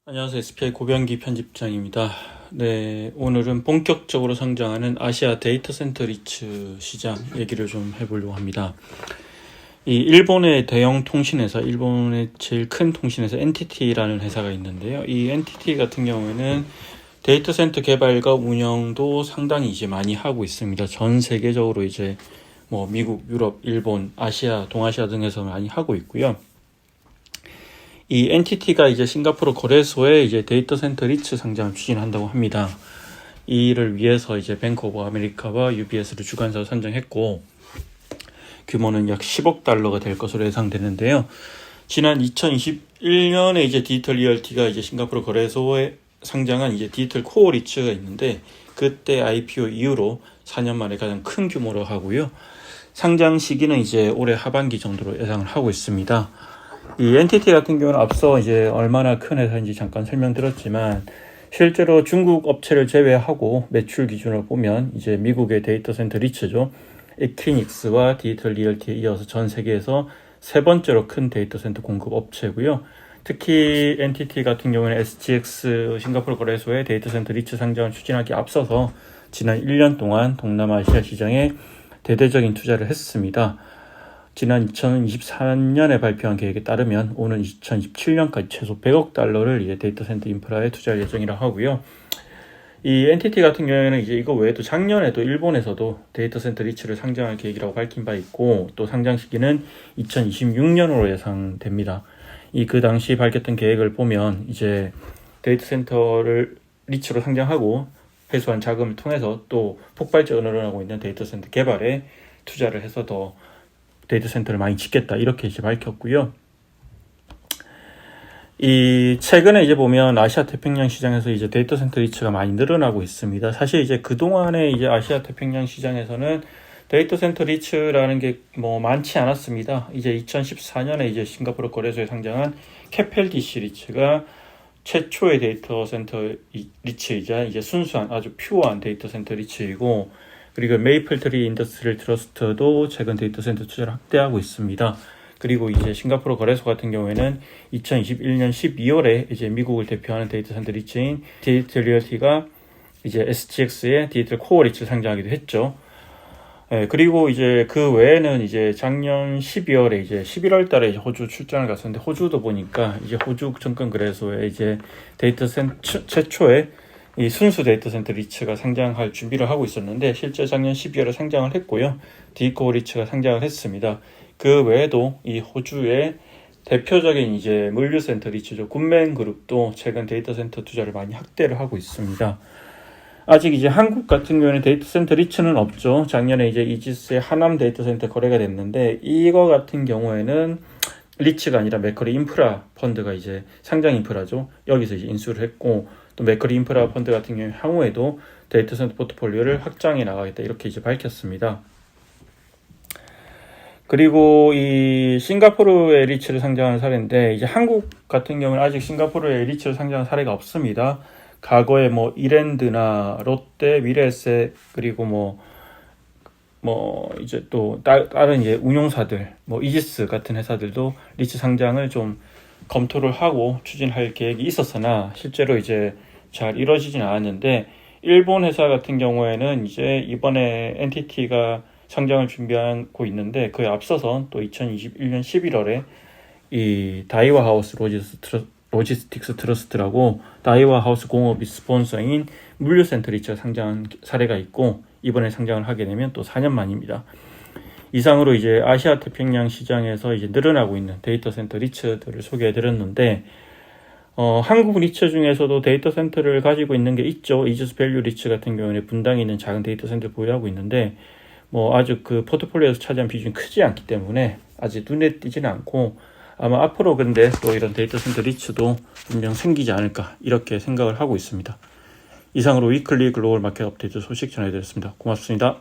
안녕하세요. SPI 고병기 편집장입니다. 네, 오늘은 본격적으로 성장하는 아시아 데이터 센터 리츠 시장 얘기를 좀 해보려고 합니다. 이 일본의 대형 통신회사, 일본의 제일 큰 통신회사 NTT라는 회사가 있는데요. 이 NTT 같은 경우에는 데이터 센터 개발과 운영도 상당히 이제 많이 하고 있습니다. 전 세계적으로 이제 뭐 미국, 유럽, 일본, 아시아, 동아시아 등에서 많이 하고 있고요. 이 NTT가 이제 싱가포르 거래소에 이제 데이터 센터 리츠 상장을 추진한다고 합니다. 이를 위해서 이제 뱅크 오브 아메리카와 UBS를 주관사로 선정했고, 규모는 약 10억 달러가 될 것으로 예상되는데요. 지난 2021년에 이제 디지털 리얼티가 이제 싱가포르 거래소에 상장한 이제 디지털 코어 리츠가 있는데, 그때 IPO 이후로 4년 만에 가장 큰 규모로 하고요. 상장 시기는 이제 올해 하반기 정도로 예상을 하고 있습니다. 이 NTT 같은 경우는 앞서 이제 얼마나 큰 회사인지 잠깐 설명드렸지만, 실제로 중국 업체를 제외하고 매출 기준으로 보면 이제 미국의 데이터 센터 리츠죠. 에퀴닉스와 디지털 리얼티에 이어서 전 세계에서 세 번째로 큰 데이터 센터 공급 업체고요. 특히 NTT 같은 경우는 SGX 싱가포르 거래소의 데이터 센터 리츠 상장을 추진하기 앞서서 지난 1년 동안 동남아시아 시장에 대대적인 투자를 했습니다. 지난 2024년에 발표한 계획에 따르면 오는 2027년까지 최소 100억 달러를 이제 데이터 센터 인프라에 투자할 예정이라 하고요. 이 NTT 같은 경우에는 이제 이거 외에도 작년에도 일본에서도 데이터 센터 리츠를 상장할 계획이라고 밝힌 바 있고, 또 상장 시기는 2026년으로 예상됩니다. 그 당시 밝혔던 계획을 보면 이제 데이터 센터를 리츠로 상장하고 회수한 자금을 통해서 또 폭발적으로 늘어나고 있는 데이터 센터 개발에 투자를 해서 더 데이터 센터를 많이 짓겠다, 이렇게 이제 밝혔고요. 최근에 이제 보면 아시아 태평양 시장에서 이제 데이터 센터 리츠가 많이 늘어나고 있습니다. 사실 이제 그동안에 이제 아시아 태평양 시장에서는 데이터 센터 리츠라는 게 뭐 많지 않았습니다. 이제 2014년에 이제 싱가포르 거래소에 상장한 캐펠DC 리츠가 최초의 데이터 센터 리츠이자 이제 순수한 아주 퓨어한 데이터 센터 리츠이고, 그리고 메이플트리 인더스트리얼 트러스트도 최근 데이터 센터 투자를 확대하고 있습니다. 그리고 이제 싱가포르 거래소 같은 경우에는 2021년 12월에 이제 미국을 대표하는 데이터 센터 리츠인 디지털 리얼티가 이제 SGX의 디지털 코어 리츠를 상장하기도 했죠. 그리고 이제 그 외에는 이제 작년 12월에 이제 11월 달에 호주 출장을 갔었는데, 호주도 보니까 이제 호주 증권 거래소에 이제 데이터 센터 최초의 이 순수 데이터 센터 리츠가 상장할 준비를 하고 있었는데, 실제 작년 12월에 상장을 했고요. 디코어 리츠가 상장을 했습니다. 그 외에도 이 호주의 대표적인 이제 물류 센터 리츠죠. 굿맨 그룹도 최근 데이터 센터 투자를 많이 확대를 하고 있습니다. 아직 이제 한국 같은 경우에는 데이터 센터 리츠는 없죠. 작년에 이제 이지스의 하남 데이터 센터 거래가 됐는데, 이거 같은 경우에는 리츠가 아니라 맥커리 인프라 펀드가 이제 상장 인프라죠. 여기서 이제 인수를 했고, 또 맥커리 인프라 펀드 같은 경우 향후에도 데이터 센터 포트폴리오를 확장해 나가겠다, 이렇게 이제 밝혔습니다. 그리고 이 싱가포르의 리츠를 상장한 사례인데, 이제 한국 같은 경우는 아직 싱가포르의 리츠를 상장한 사례가 없습니다. 과거에 뭐 이랜드나 롯데, 미래에셋, 그리고 이제 또 다른 이제 운용사들, 뭐 이지스 같은 회사들도 리츠 상장을 좀 검토를 하고 추진할 계획이 있었으나 실제로 이제 잘 이루어지진 않았는데, 일본 회사 같은 경우에는 이제 이번에 NTT가 상장을 준비하고 있는데, 그에 앞서서 또 2021년 11월에 이 다이와 하우스 로지스틱스 트러스트라고 다이와 하우스 공업이 스폰서인 물류센터 리츠가 상장한 사례가 있고, 이번에 상장을 하게 되면 또 4년 만입니다. 이상으로 이제 아시아 태평양 시장에서 이제 늘어나고 있는 데이터 센터 리츠들을 소개해 드렸는데, 한국 리츠 중에서도 데이터 센터를 가지고 있는 게 있죠. 이지스 밸류 리츠 같은 경우는 분당에 있는 작은 데이터 센터를 보유하고 있는데, 뭐 아주 그 포트폴리오에서 차지한 비중이 크지 않기 때문에 아직 눈에 띄지는 않고, 아마 앞으로 근데 또 이런 데이터 센터 리츠도 분명 생기지 않을까, 이렇게 생각을 하고 있습니다. 이상으로 위클리 글로벌 마켓 업데이트 소식 전해드렸습니다. 고맙습니다.